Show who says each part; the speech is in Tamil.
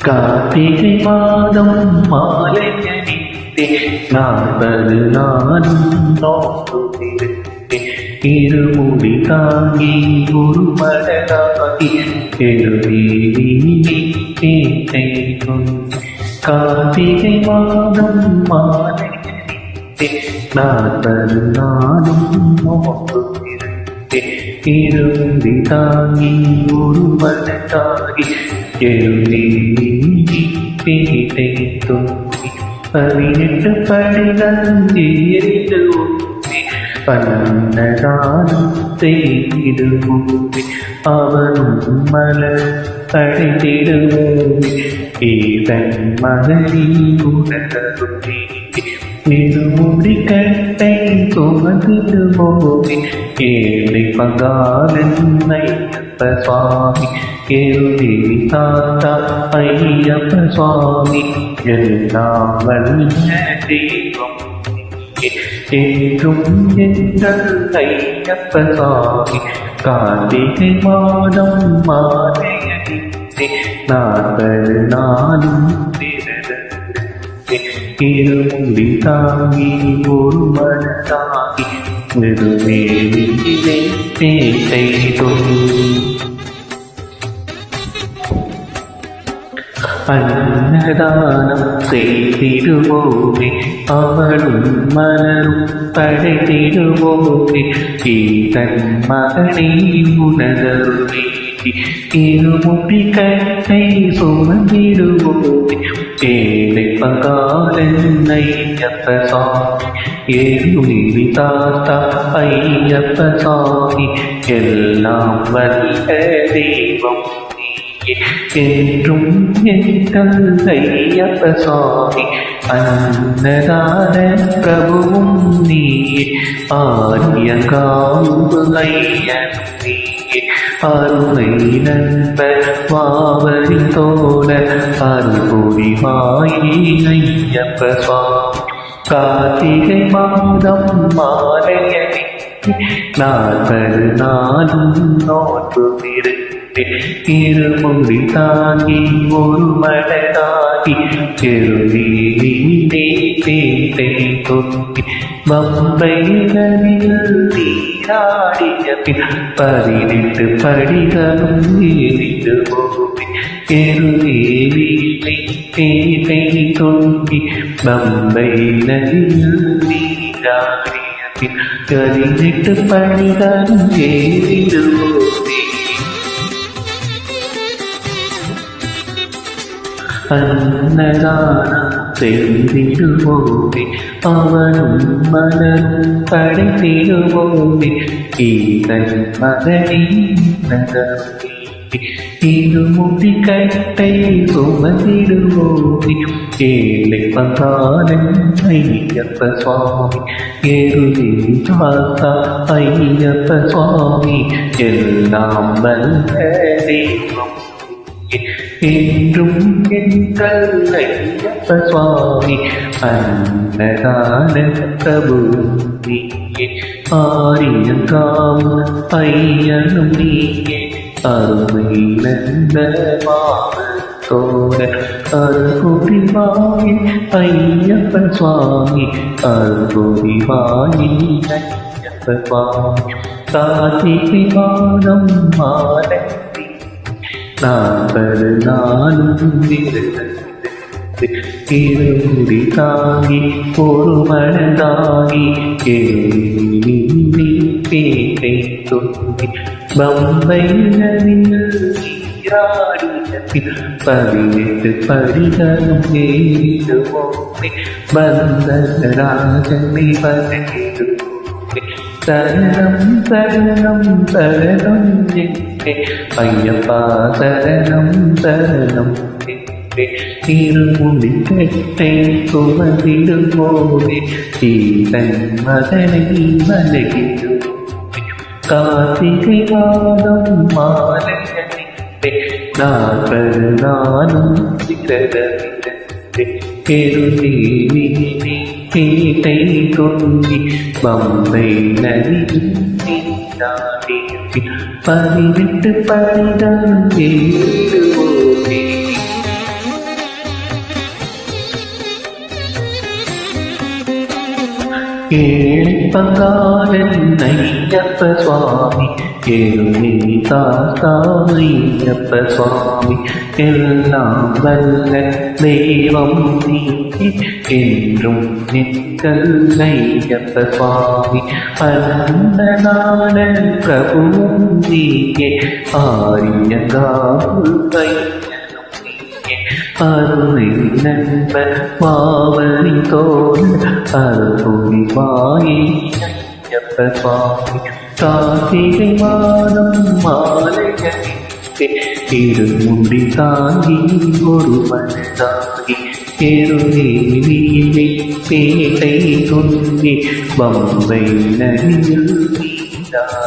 Speaker 1: கார்த்திகை மாதம் மாலையணித்தே 40 நாளும் நோக்குதிருத்தேன் இருமுடி தாங்கி ஒரு மடலாகி எழுதேன் கார்த்திகை மாதம் மாலையணித்தே 40 நாளும் நோக்குதிருத்தேன் இருமுடி தாங்கி ஒரு மடலாகி பதினெட்டு படிகள் எரிந்து ஊற்றி பன்னதானம் செய்திடுவோமே அவனும் மலர் படைத்திடுவோமே ஏதன் மகனி உணர்வுமே இருமுடி கட்டை சுமந்திடுவோமே ஏழை பங்காளன் ஐயப்ப சுவாமி கேள்வி தாத்தா ஐயப்ப சுவாமி எல்லாம் வல்ல தெய்வம் என்றும் எங்கள் ஐயப்ப சுவாமி கார்த்திகை மாதம் மாலையணித்தே 40 நாளும் இருமுடி தாங்கி ஒரு மனதாகி நெருமேலிலே பேசை அன்னதானம் செய்திடுவோமே அவளும் மலரும் படைத்திடுவோமே ஈதன் மகனே உணர்வுமே இருமுடி கட்டை சுமந்திடுவோமே ஏழை பங்காளன் ஐயப்ப சாமி ஏழுமி தாத்தா ஐயப்ப சாமி எல்லாம் வல்ல தெய்வம் என்றும் எங்கள் ஐயப்ப சுவாமி அன்னதான பிரபுவும் நீயே ஆரியங்காவு ஐயனும் நீயே அருமை நண்பர் வாவரி தோழ அருள்புரிவாயே ஐயப்ப சுவாமி கார்த்திகை மாதம் மாலையணித்தே 40 நாளும் நோன்பு இருமுடி தாங்கி ஒரு மடலாகி செருவிலே பேட்டை தொங்கி பம்பை நதியில் நீராடிய பின் 18 படிகளும் ஏறிடு போவி எருவிலே பேட்டை தொங்கி பம்பை நதியில் நீராடிய பின் 18 படிகளும் ஏறிடு போவி அன்னதானம் செய்திடுவோமே அவனும் மலரும் படைத்திடுவோமே ஈதன் மகனே நகரே இருமுடி கட்டை சுமந்திடுவோமே ஏழை பங்காளன் ஐயப்ப சுவாமி ஏழுதி தாத்தா ஐயப்ப சுவாமி எல்லாம் வல்ல தெய்வம் என்றும் எங்கள் ஐயப்ப சுவாமி அன்னதான பிரபு நீயே ஆரியங்காவு ஐயனும் நீயே அருமை நந்த மாதத்தோட அருள்புரிவாயே ஐயப்ப சுவாமி அருள்புரிவாயே ஐயப்ப சுவாமி கார்த்திகை மாதம் மாலை 40 நாளும் இருமுடி தாங்கி ஒரு மனதாகி பேட்டை தொங்கி பம்பை நதியில் நீராடிய 18 படிகளும் ஏறிடுவோமே பந்தராஜனை வணங்கிடுவோமே சரணம் சரணம் சரணம் ஐயப்பா சரணம் சரணம் இருமுடி கட்டை சுமந்திடுவோமே ஈதன் மகனை வணங்கிடுவோமே கார்த்திகை மாதம் மாலையணித்தே 40 நாளும் பேட்டை தொங்கி பம்பை நதியில் நீராடிய 18 படிகள் ஏறுவோமே ഏളിപ്പങ്കാലൻ അയ്യപ്പ സ്വാമി എഴുതി താത്തായ്യപ്പ സ്വാമി എല്ലാം വല്ല ദൈവം നീ என்றும் നിൽക്കല്ലയ്യപ്പ സ്വാമി അനന്തനാടൻ പ്രഭുവും നീയെ ആര്യങ്കാവ് அருளை நண்ப மாவழி தோல் அருள்வாயே ஐயப்ப சுவாமி கார்த்திகை மாதம் மாலையணிந்தே இருமுடி தாங்கி ஒரு மனதாகி எருவேலியிலே பேட்டை தொங்கி பம்பை நதியில் நீதானே